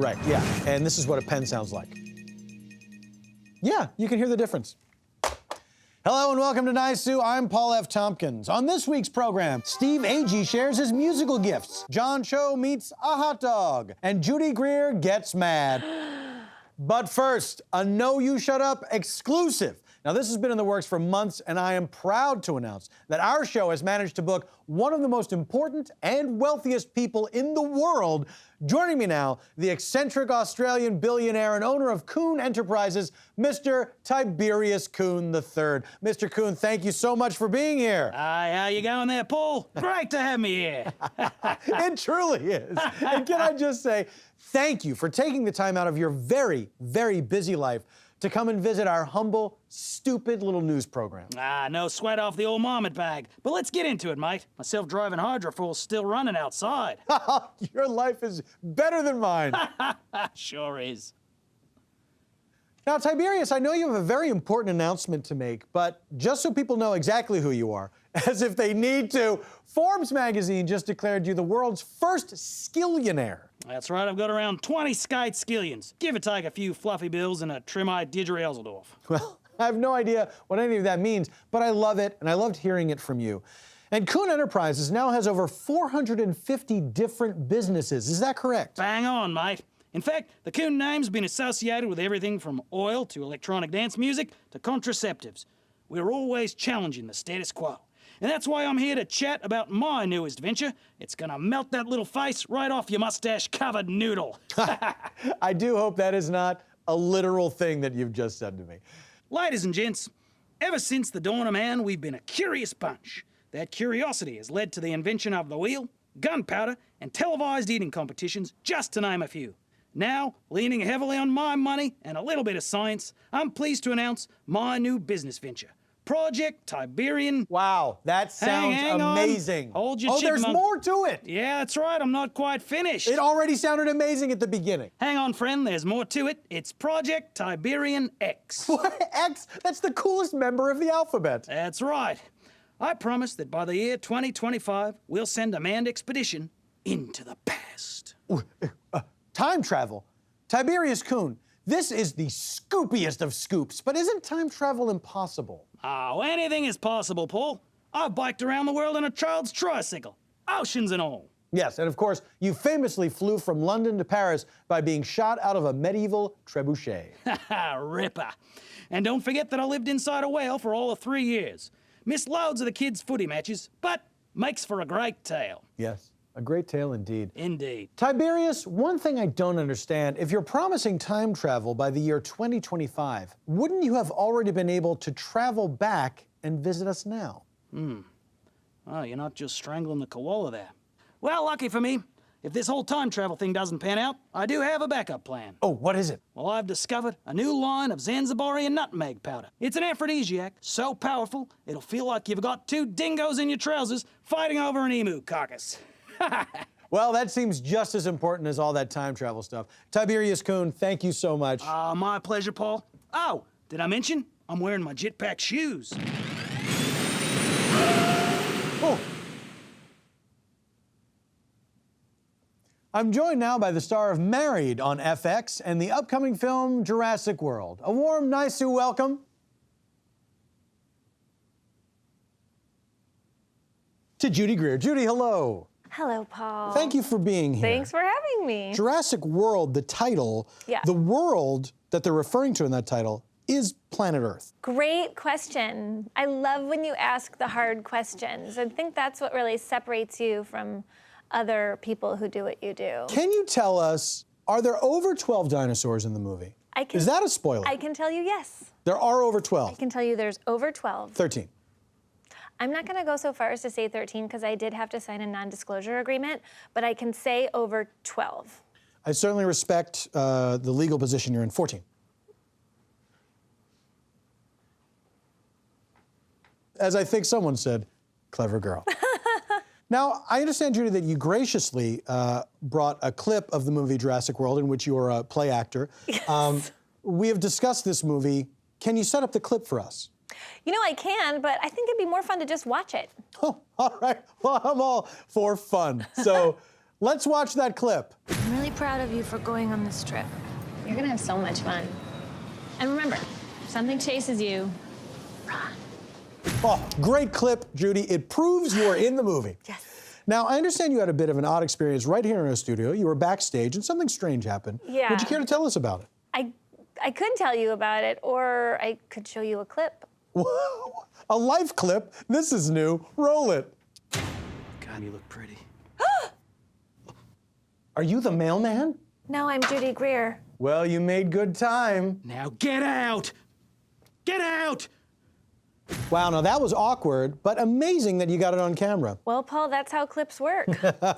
Right, yeah. And this is what a pen sounds like. Yeah, you can hear the difference. Hello and welcome to Nice Sue. I'm Paul F. Tompkins. On this week's program, Steve Agee shares his musical gifts. John Cho meets a hot dog. And Judy Greer gets mad. But first, a No You Shut Up exclusive. Now, this has been in the works for months, and I am proud to announce that our show has managed to book one of the most important and wealthiest people in the world. Joining me now, the eccentric Australian billionaire and owner of Kuhn Enterprises, Mr. Tiberius Kuhn III. Mr. Kuhn, thank you so much for being here. Hi, how you going there, Paul? Great to have me here. It truly is. And can I just say, thank you for taking the time out of your very, very busy life to come and visit our humble, stupid little news program. No sweat off the old marmot bag. But let's get into it, mate. My self-driving hydrofoil's still running outside. Your life is better than mine. Sure is. Now, Tiberius, I know you have a very important announcement to make, but just so people know exactly who you are, as if they need to, Forbes magazine just declared you the world's first skillionaire. That's right, I've got around 20 skate skillions. Give or take a few fluffy bills and a trim-eyed didgeridoo. Well, I have no idea what any of that means, but I love it, and I loved hearing it from you. And Kuhn Enterprises now has over 450 different businesses. Is that correct? Bang on, mate. In fact, the Kuhn name's been associated with everything from oil to electronic dance music to contraceptives. We're always challenging the status quo. And that's why I'm here to chat about my newest venture. It's gonna melt that little face right off your mustache-covered noodle. I do hope that is not a literal thing that you've just said to me. Ladies and gents, ever since the dawn of man, we've been a curious bunch. That curiosity has led to the invention of the wheel, gunpowder, and televised eating competitions, just to name a few. Now, leaning heavily on my money and a little bit of science, I'm pleased to announce my new business venture. Project Tiberian. Wow, that sounds amazing. On. Hold your there's more to it. Yeah, that's right. I'm not quite finished. It already sounded amazing at the beginning. Hang on, friend. There's more to it. It's Project Tiberian X. What? X? That's the coolest member of the alphabet. That's right. I promise that by the year 2025, we'll send a manned expedition into the past. Time travel. Tiberius Kuhn, this is the scoopiest of scoops, but isn't time travel impossible? Oh, anything is possible, Paul. I've biked around the world on a child's tricycle, oceans and all. Yes, and of course, you famously flew from London to Paris by being shot out of a medieval trebuchet. Ripper. And don't forget that I lived inside a whale for all of 3 years. Missed loads of the kids' footy matches, but makes for a great tale. Yes, a great tale indeed. Indeed. Tiberius, one thing I don't understand, if you're promising time travel by the year 2025, wouldn't you have already been able to travel back and visit us now? Oh, you're not just strangling the koala there. Well, lucky for me, if this whole time travel thing doesn't pan out, I do have a backup plan. Oh, what is it? Well, I've discovered a new line of Zanzibarian nutmeg powder. It's an aphrodisiac, so powerful, it'll feel like you've got two dingoes in your trousers fighting over an emu carcass. Well, that seems just as important as all that time travel stuff. Tiberius Kuhn, thank you so much. My pleasure, Paul. Oh, did I mention I'm wearing my jetpack shoes? Oh. I'm joined now by the star of Married on FX and the upcoming film Jurassic World. A warm, nice welcome to Judy Greer. Judy, hello. Hello, Paul. Thank you for being here. Thanks for having me. Jurassic World, the title, the world that they're referring to in that title is planet Earth. Great question. I love when you ask the hard questions. I think that's what really separates you from other people who do what you do. Can you tell us, are there over 12 dinosaurs in the movie? Is that a spoiler? I can tell you yes. There are over 12. I can tell you there's over 12. 13. I'm not gonna go so far as to say 13 because I did have to sign a non-disclosure agreement, but I can say over 12. I certainly respect the legal position you're in. 14. As I think someone said, clever girl. Now, I understand, Judy, that you graciously brought a clip of the movie Jurassic World in which you were a play actor. Yes. We have discussed this movie. Can you set up the clip for us? You know, I can, but I think it'd be more fun to just watch it. Oh, all right. Well, I'm all for fun. So Let's watch that clip. I'm really proud of you for going on this trip. You're gonna have so much fun. And remember, if something chases you, run. Oh, great clip, Judy. It proves you are in the movie. Yes. Now, I understand you had a bit of an odd experience right here in our studio. You were backstage and something strange happened. Yeah. Would you care to tell us about it? I could tell you about it, or I could show you a clip. A life clip? This is new. Roll it. God, you look pretty. Are you the mailman? No, I'm Judy Greer. Well, you made good time. Now get out! Get out! Wow, now that was awkward, but amazing that you got it on camera. Well, Paul, that's how clips work.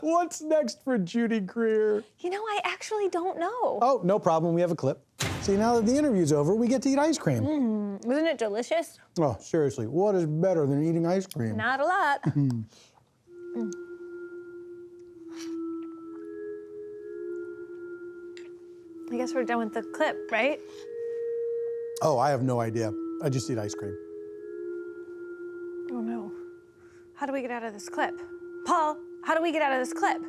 What's next for Judy Greer? You know, I actually don't know. Oh, no problem. We have a clip. See, now that the interview's over, we get to eat ice cream. Isn't it delicious? Oh, seriously, what is better than eating ice cream? Not a lot. I guess we're done with the clip, right? Oh, I have no idea. I just eat ice cream. Oh no. How do we get out of this clip? Paul, how do we get out of this clip?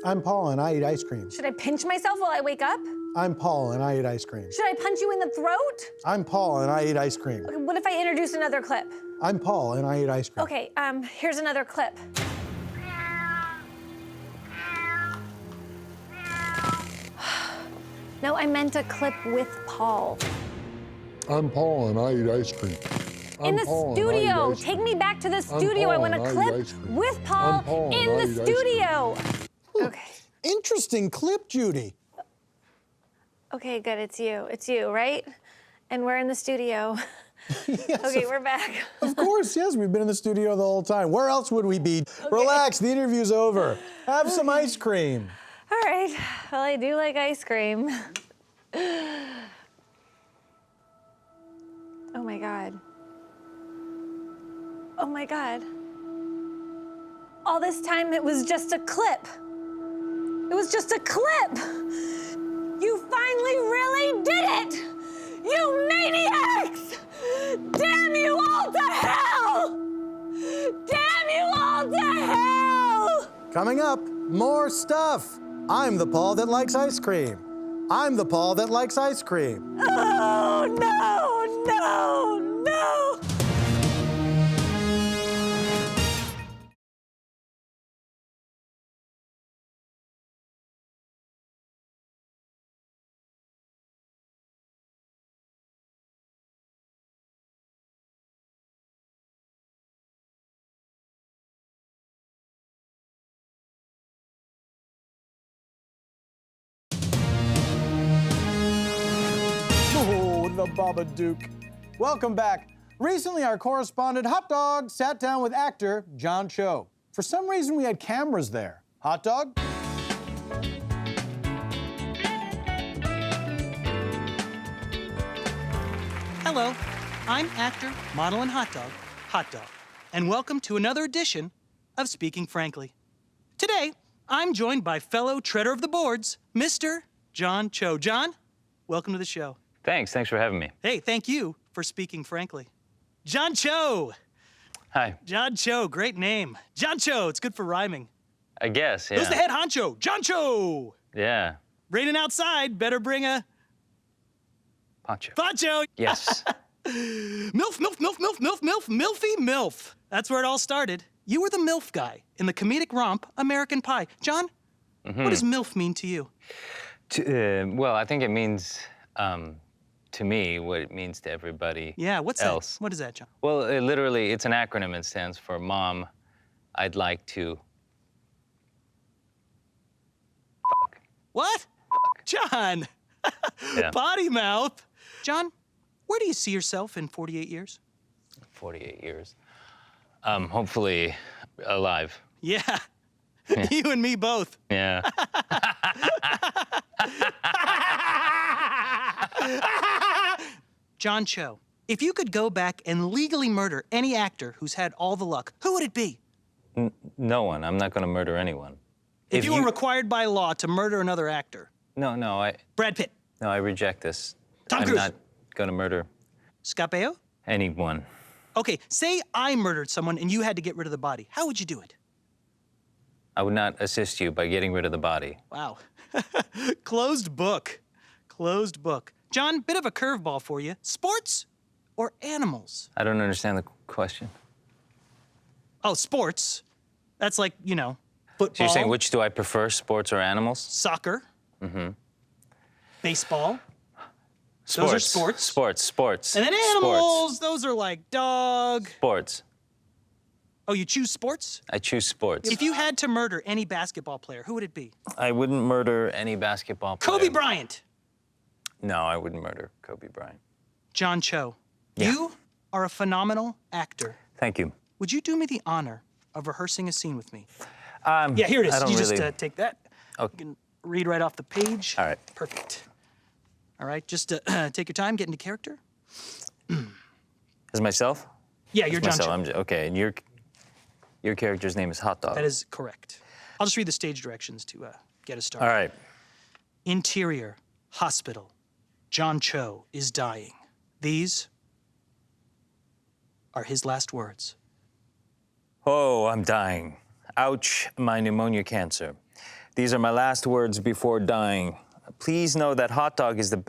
I'm Paul and I eat ice cream. Should I pinch myself while I wake up? I'm Paul and I eat ice cream. Should I punch you in the throat? I'm Paul and I eat ice cream. Okay, what if I introduce another clip? I'm Paul and I eat ice cream. Okay, here's another clip. No, I meant a clip with Paul. I'm Paul and I eat ice cream. In the studio. Take me back to the studio. I want a clip with Paul in the studio. Okay. Interesting clip, Judy. Okay, good. It's you. It's you, right? And we're in the studio. Yes, Okay, we're back. of course, yes, we've been in the studio the whole time. Where else would we be? Relax, the interview's over. Have some ice cream. All right. Well, I do like ice cream. Oh my God. Oh my God. All this time it was just a clip. It was just a clip. You finally really did it! You maniacs! Damn you all to hell! Damn you all to hell! Coming up, more stuff. I'm the Paul that likes ice cream. I'm the Paul that likes ice cream. Oh, no, no, no! Oh, the Babadook. Welcome back. Recently, our correspondent Hot Dog sat down with actor John Cho. For some reason, we had cameras there. Hot Dog? Hello, I'm actor, model, and hot dog, and welcome to another edition of Speaking Frankly. Today, I'm joined by fellow treader of the boards, Mr. John Cho. John, welcome to the show. Thanks for having me. Hey, thank you for speaking frankly. John Cho! Hi. John Cho, great name. John Cho, it's good for rhyming. I guess, yeah. Who's the head honcho? John Cho! Yeah. Raining outside, better bring a Poncho. poncho. Yes. Milfy MILF. That's where it all started. You were the MILF guy in the comedic romp American Pie. John, what does MILF mean to you? Well, I think it means, to me, what it means to everybody What's else. that? What is that, John? Well, literally, it's an acronym. It stands for Mom, I'd like to... Fuck. What? Fuck. John! Yeah. Potty mouth. John, where do you see yourself in 48 years? 48 years. Hopefully alive. Yeah. You and me both. Yeah. John Cho, if you could go back and legally murder any actor who's had all the luck, who would it be? No one. I'm not going to murder anyone. If you were required by law to murder another actor. No, Brad Pitt. No, I reject this. Tom I'm Cruise. not going to murder Scott Baio? anyone. Okay, say I murdered someone and you had to get rid of the body. How would you do it? I would not assist you by getting rid of the body. Wow. Closed book. Closed book. John, bit of a curveball for you. Sports or animals? I don't understand the question. Oh, sports. That's like, you know, football. So you're saying which do I prefer, sports or animals? Soccer. Mm-hmm. Baseball. Sports. Those are sports. Sports. And then animals, those are like dog. Sports. Oh, you choose sports? I choose sports. If you had to murder any basketball player, who would it be? I wouldn't murder any basketball player. Kobe Bryant. No, I wouldn't murder Kobe Bryant. John Cho. Yeah. You are a phenomenal actor. Thank you. Would you do me the honor of rehearsing a scene with me? Yeah, here it is. I don't You really... just take that. Okay. You can read right off the page. All right. Perfect. All right, just take your time, get into character. As myself? Yeah, you're John Myself. Cho. Okay, and your character's name is Hot Dog. That is correct. I'll just read the stage directions to get us started. All right. Interior, hospital. John Cho is dying. These are his last words. Oh, I'm dying. Ouch, my pneumonia cancer. These are my last words before dying. Please know that Hot Dog is the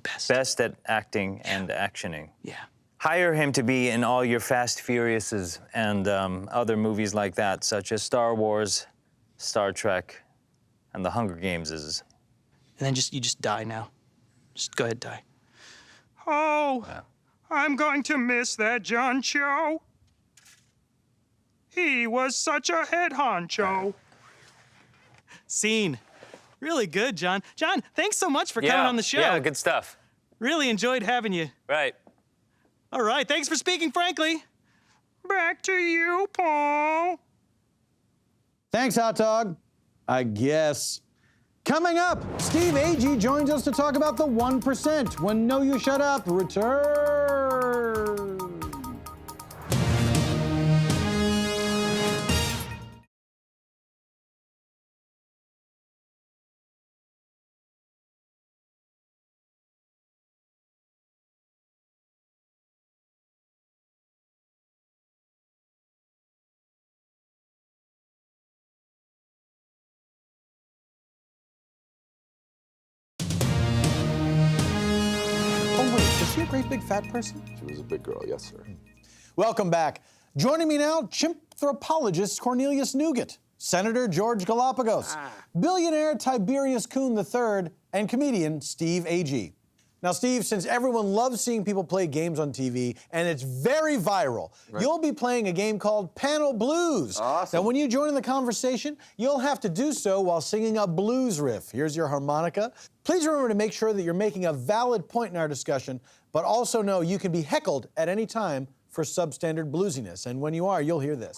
best. best at acting and actioning. Yeah. Hire him to be in all your Fast Furiouses and other movies like that, such as Star Wars, Star Trek, and The Hunger Gameses. And then you just die now. Just go ahead, die. Oh, yeah. I'm going to miss that John Cho. He was such a head honcho. Scene. Really good, John. John, thanks so much for coming on the show. Yeah, good stuff. Really enjoyed having you. Right. All right, thanks for speaking frankly. Back to you, Paul. Thanks, Hot Dog. I guess. Coming up, Steve Agee joins us to talk about the 1%. When No You Shut Up returns. Is she a great big fat person? She was a big girl, yes, sir. Welcome back. Joining me now, chimpanthropologist Cornelius Nougat, Senator George Galapagos, billionaire Tiberius Kuhn III, and comedian Steve Agee. Now, Steve, since everyone loves seeing people play games on TV, and it's very viral, you'll be playing a game called Panel Blues. Awesome. Now, when you join in the conversation, you'll have to do so while singing a blues riff. Here's your harmonica. Please remember to make sure that you're making a valid point in our discussion, but also know you can be heckled at any time for substandard bluesiness. And when you are, you'll hear this.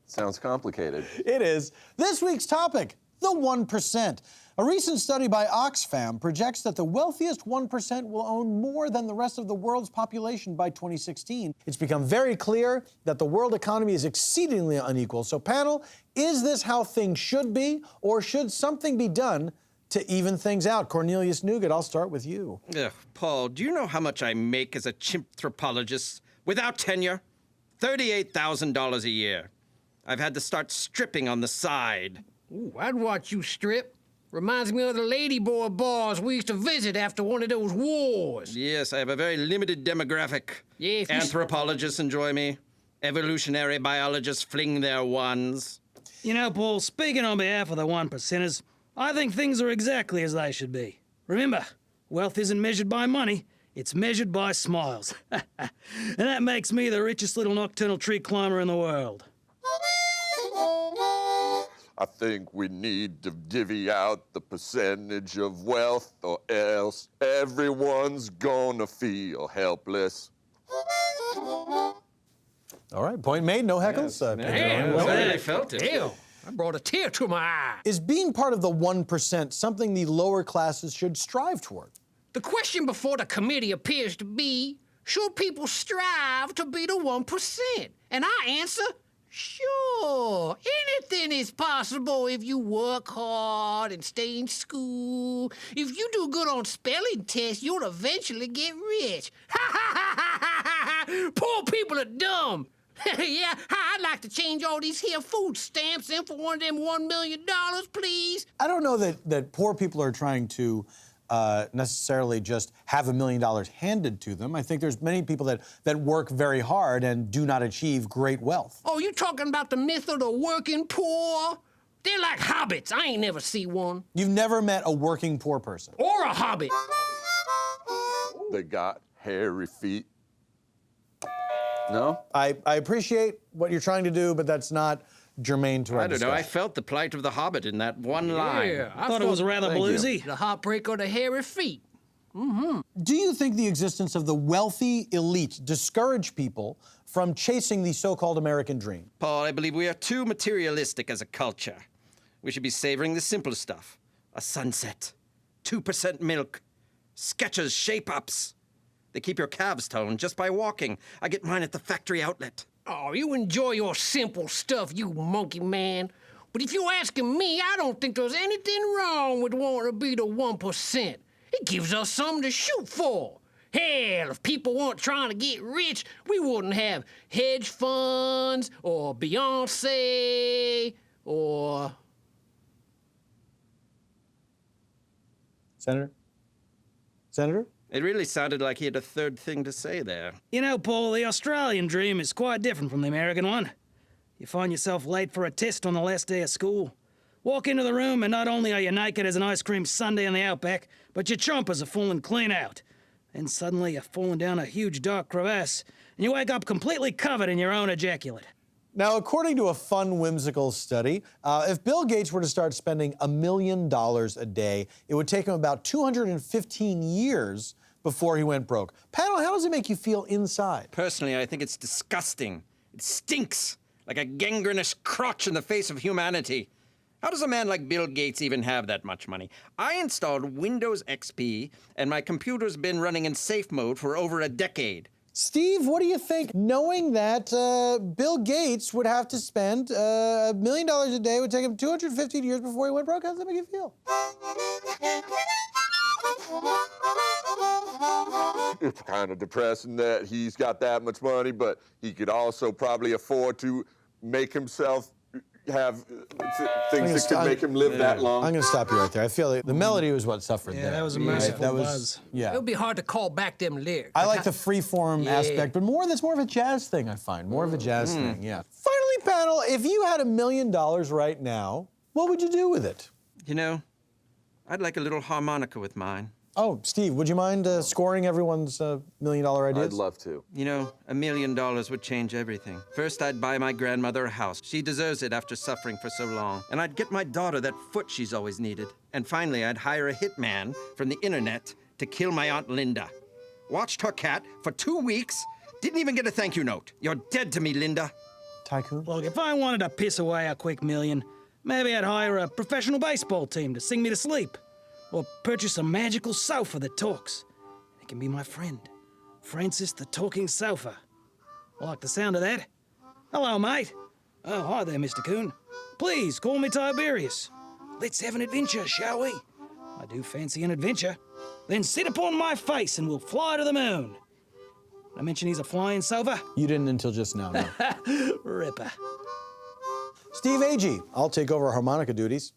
Sounds complicated. It is. This week's topic, the 1%. A recent study by Oxfam projects that the wealthiest 1% will own more than the rest of the world's population by 2016. It's become very clear that the world economy is exceedingly unequal. So, panel, is this how things should be, or should something be done to even things out? Cornelius Nougat, I'll start with you. Ugh, Paul, do you know how much I make as a chimpanthropologist without tenure? $38,000 a year. I've had to start stripping on the side. Ooh, I'd watch you strip. Reminds me of the ladyboy bars we used to visit after one of those wars. Yes, I have a very limited demographic. Yeah, if you Anthropologists enjoy me. Evolutionary biologists fling their wands. You know, Paul, speaking on behalf of the 1%ers, I think things are exactly as they should be. Remember, wealth isn't measured by money, it's measured by smiles. And that makes me the richest little nocturnal tree climber in the world. I think we need to divvy out the percentage of wealth, or else everyone's gonna feel helpless. All right, point made, no heckles. Damn, Well, well, I felt it. Damn, I brought a tear to my eye. Is being part of the 1% something the lower classes should strive toward? The question before the committee appears to be, should people strive to be the 1%? And I answer, sure. Anything is possible if you work hard and stay in school. If you do good on spelling tests, you'll eventually get rich. Ha ha ha ha ha ha! Poor people are dumb. Yeah, I'd like to change all these here food stamps in for one of them $1 million, please. I don't know that poor people are trying to necessarily just have $1 million handed to them. I think there's many people that work very hard and do not achieve great wealth. Oh, you talking about the myth of the working poor? They're like hobbits. I ain't never see one. You've never met a working poor person. Or a hobbit. They got hairy feet. No? I appreciate what you're trying to do, but that's not germane to our I don't know. I discussion. felt the plight of the hobbit in that one line. Yeah, I Thought it was rather bluesy. The heartbreak of the hairy feet. Do you think the existence of the wealthy elite discourage people from chasing the so-called American dream? Paul, I believe we are too materialistic as a culture. We should be savoring the simple stuff. A sunset, 2% milk, Skechers shape-ups. They keep your calves toned just by walking. I get mine at the factory outlet. Oh, you enjoy your simple stuff, you monkey man. But if you're asking me, I don't think there's anything wrong with wanting to be the 1%. It gives us something to shoot for. Hell, if people weren't trying to get rich, we wouldn't have hedge funds or Beyonce or... Senator? Senator? It really sounded like he had a third thing to say there. You know, Paul, the Australian dream is quite different from the American one. You find yourself late for a test on the last day of school. Walk into the room and not only are you naked as an ice cream sundae in the outback, but your chompers are falling clean out. Then suddenly you're falling down a huge dark crevasse, and you wake up completely covered in your own ejaculate. Now, according to a fun, whimsical study, if Bill Gates were to start spending $1 million a day, it would take him about 215 years before he went broke. Panel, how does it make you feel inside? Personally, I think it's disgusting. It stinks like a gangrenous crotch in the face of humanity. How does a man like Bill Gates even have that much money? I installed Windows XP, and my computer's been running in safe mode for over a decade. Steve, what do you think? Knowing that Bill Gates would have to spend $1 million a day, would take him 215 years before he went broke, how does that make you feel? It's kind of depressing that he's got that much money, but he could also probably afford to make himself have things that could make him live that long. I'm going to stop you right there. I feel like the melody was what suffered there. Yeah, that was a merciful That was, buzz. yeah. It would be hard to call back them lyrics. I like the free-form aspect, but that's more of a jazz thing, I find. More of a jazz thing, yeah. Finally, panel, if you had $1 million right now, what would you do with it? You know, I'd like a little harmonica with mine. Oh, Steve, would you mind scoring everyone's $1 million ideas? I'd love to. You know, $1 million would change everything. First, I'd buy my grandmother a house. She deserves it after suffering for so long. And I'd get my daughter that foot she's always needed. And finally, I'd hire a hitman from the internet to kill my Aunt Linda. Watched her cat for 2 weeks, didn't even get a thank you note. You're dead to me, Linda. Tycoon? Look, if I wanted to piss away a quick million, maybe I'd hire a professional baseball team to sing me to sleep. Or purchase a magical sofa that talks. It can be my friend, Francis the Talking Sofa. I like the sound of that. Hello, mate. Oh, hi there, Mr. Kuhn. Please, call me Tiberius. Let's have an adventure, shall we? I do fancy an adventure. Then sit upon my face and we'll fly to the moon. Did I mention he's a flying sofa? You didn't until just now, no. Ripper. Steve Agee, I'll take over harmonica duties.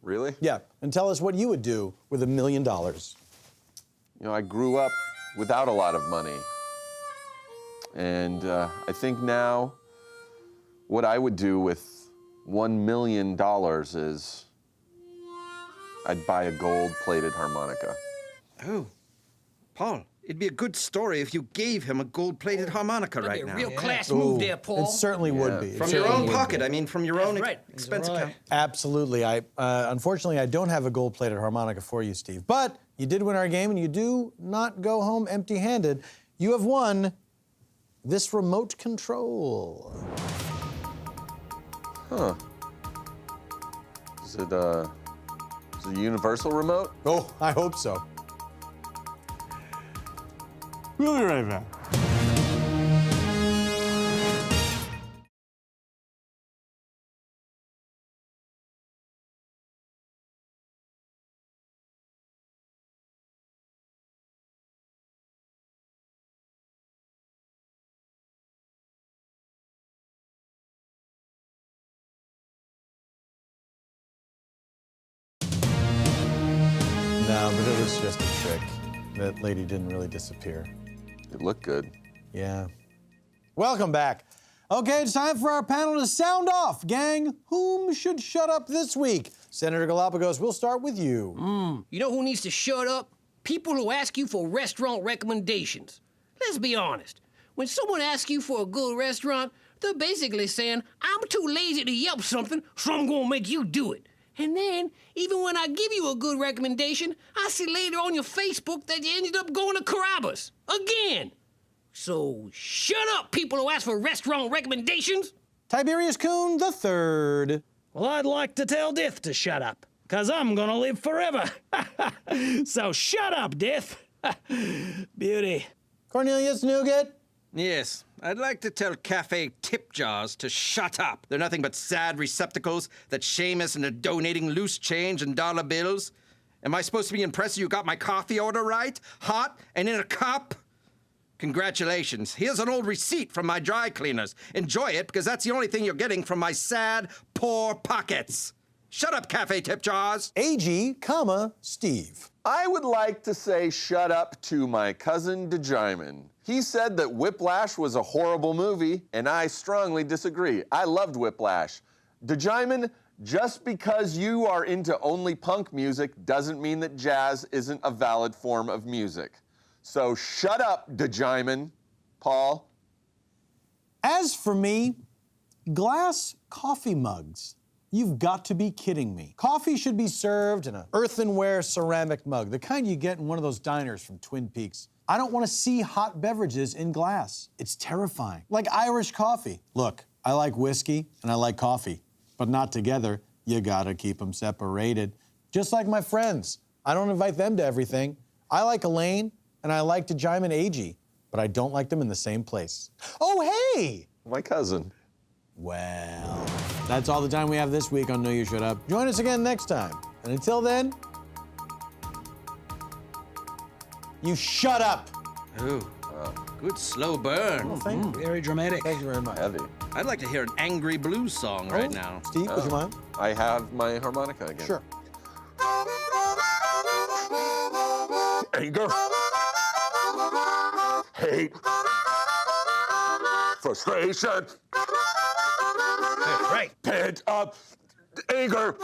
Really? Yeah, and tell us what you would do with $1 million. You know, I grew up without a lot of money. And I think now what I would do with $1 million is I'd buy a gold-plated harmonica. Oh, Paul, it'd be a good story if you gave him a gold-plated harmonica That'd right be a now. real class move there, Paul. It certainly would be. It From your certainly own would pocket, be. I mean, from your own right. expense Right. account. Absolutely. Unfortunately, I don't have a gold-plated harmonica for you, Steve. But you did win our game, and you do not go home empty-handed. You have won this remote control. Huh. Is it a universal remote? Oh, I hope so. We'll be right back. was just a trick. That lady didn't really disappear. It looked good. Yeah. Welcome back. Okay, it's time for our panel to sound off. Gang, whom should shut up this week? Senator Galapagos, we'll start with you. You know who needs to shut up? People who ask you for restaurant recommendations. Let's be honest. When someone asks you for a good restaurant, they're basically saying, I'm too lazy to Yelp something, so I'm gonna make you do it. And then, even when I give you a good recommendation, I see later on your Facebook that you ended up going to Carrabba's. Again. So, shut up, people who ask for restaurant recommendations. Tiberius Kuhn the third. Well, I'd like to tell Death to shut up, 'cause I'm gonna live forever. So shut up, Death. Beauty. Cornelius Nougat. Yes, I'd like to tell cafe tip jars to shut up. They're nothing but sad receptacles that shame us into donating loose change and dollar bills. Am I supposed to be impressed you got my coffee order right? Hot and in a cup? Congratulations. Here's an old receipt from my dry cleaners. Enjoy it, because that's the only thing you're getting from my sad, poor pockets. Shut up, cafe tip jars. Agee, Steve. I would like to say shut up to my cousin DeJiman. He said that Whiplash was a horrible movie, and I strongly disagree. I loved Whiplash. DeJiman, just because you are into only punk music doesn't mean that jazz isn't a valid form of music. So shut up, DeJiman. Paul? As for me, glass coffee mugs. You've got to be kidding me. Coffee should be served in an earthenware ceramic mug, the kind you get in one of those diners from Twin Peaks. I don't want to see hot beverages in glass. It's terrifying. Like Irish coffee. Look, I like whiskey and I like coffee, but not together. You gotta keep them separated. Just like my friends. I don't invite them to everything. I like Elaine and I like DeJiman Agee, but I don't like them in the same place. Oh, hey! My cousin. Well, that's all the time we have this week on No You Shut Up. Join us again next time. And until then, you shut up. Ooh, good slow burn. Well, thank you. Very dramatic. Thank you very much. Heavy. I'd like to hear an angry blues song right now. Steve, would you mind? I have my harmonica again. Sure. Anger. Hate. Frustration. Right. Pent up anger.